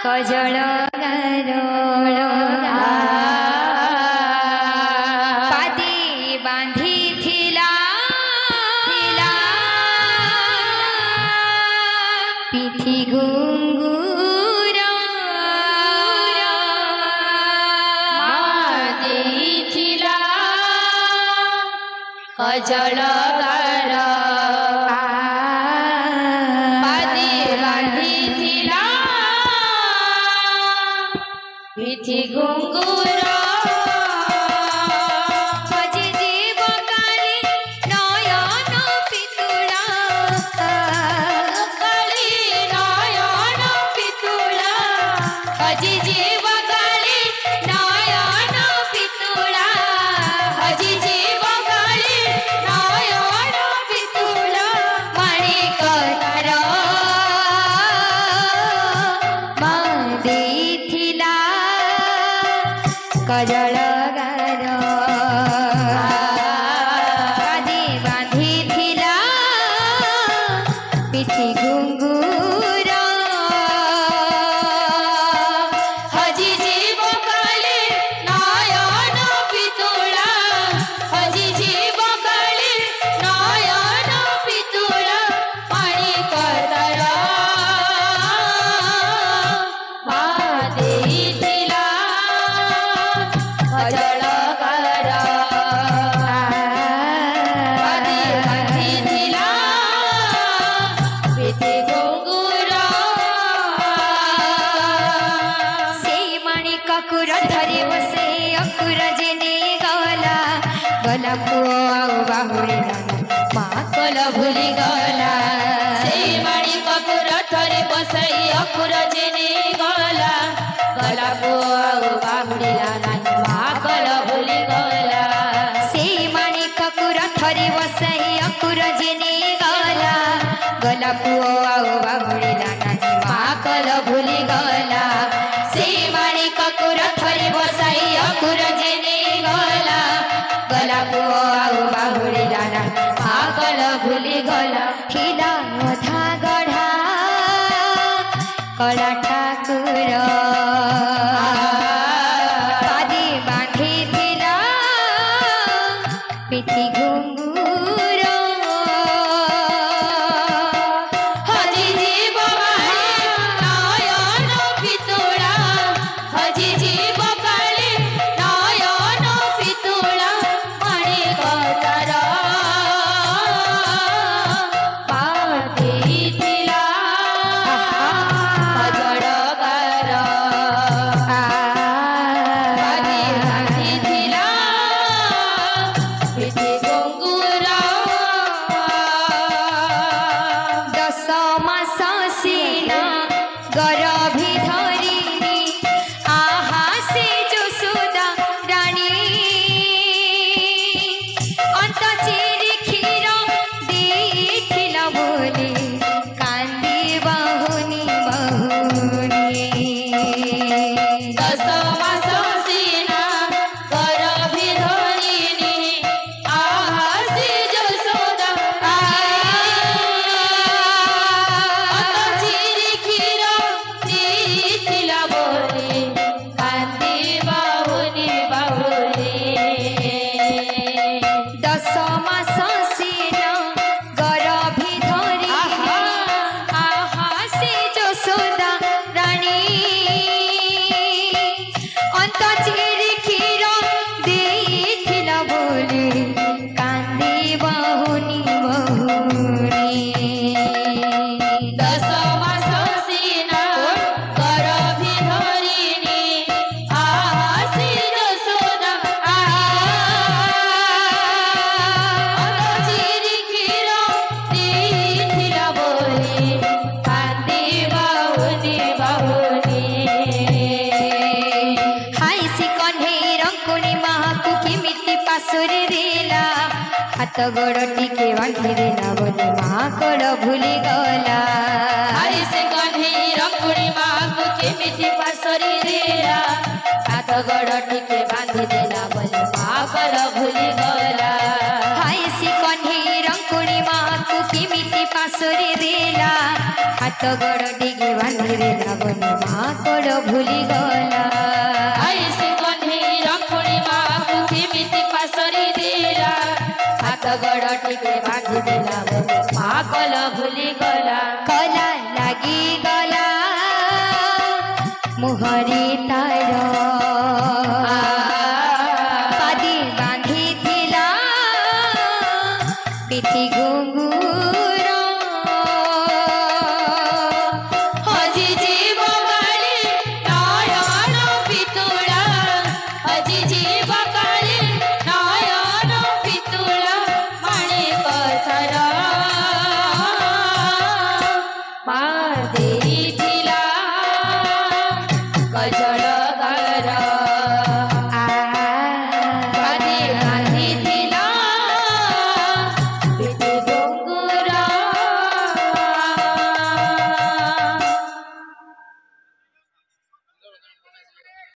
causal पादी बांधी थिला पिठी घुंगुर देथिला कजल पादी बांधिथिला पिठी घुंगुर कजल पादी बांधिथिला पिठी घुंगुर हजी जीव काली नयन पितुला हजी जीव काली नयन पितुला मणि कतर देथिला कजल पादी बांधिथिला पिठी घुंगुर से मणि ककुर धरी बसे अकुर जेने गला गला पुओ आउ बाहुड़िला माकल भूली गला से मणि ककुर धरी बसे अकुर जेने गला गला पुओ आउ बाहुड़िला नाही माकल भूली गला से मणि ककुर धरी बसे अकुर जेने गला गला पुओ आउ बाहुड़िला नाही माकल भूली गला से मणि ककुर धरी बसे अकुर जेने गला गला पुओ आउ बाहुड़िला नाही माकल भूली गला हिला मधा गढ़ा कला ठाकुर पादी बांधिथिला पिठी घुंगुर हजी जीव नयन पितुला हजी जीव काली नयन पितुला मणि कतर देथिला कजल पादी बांधिथिला पिठी घुंगुर दस मास सीना गरभी धरिनी आहा से यशोदा रानी अंत चिरी क्षीर देथिला बोली कांदी बहुनी बहुनी दस मास सीना गरभी धरिनी आहासी यशोदा अंत चिरी क्षीर देथिला बोली कांदी बहुनी बहुनी दस मास सीना गरभी धरिनी आहा से यशोदा रानी अंत चिरी क्षीर देथिला बोली कांदी बहुनी बहुनी दस मास सीना गरभी धरिनी आहासी यशोदा अंत चिरी क्षीर देथिला बोली कांदी बहुनी बहुनी हाय से कन्हे रंकुणी माकु केमिति पासुरी देला हाथ गोड़ टिके बांधी देला बोली माकड़ भूली गला हरि से कन्हे रंकुणी माकु केमिति पासुरी देला हाथ गोड़ टिके बांधी देला बोली माकड़ भूली गला हाय से कन्हे रंकुणी माकु केमिति पासुरी देला हाथ हाथ गोड़ टिके बांधी देला बनी माकड़ भूली गला ऐसे बन्ही रखुणी माँ केमिति पासरी देला हाथ गोड़ टिके बांधी देला माकल भूली गला कला लागी गला मुहरी ता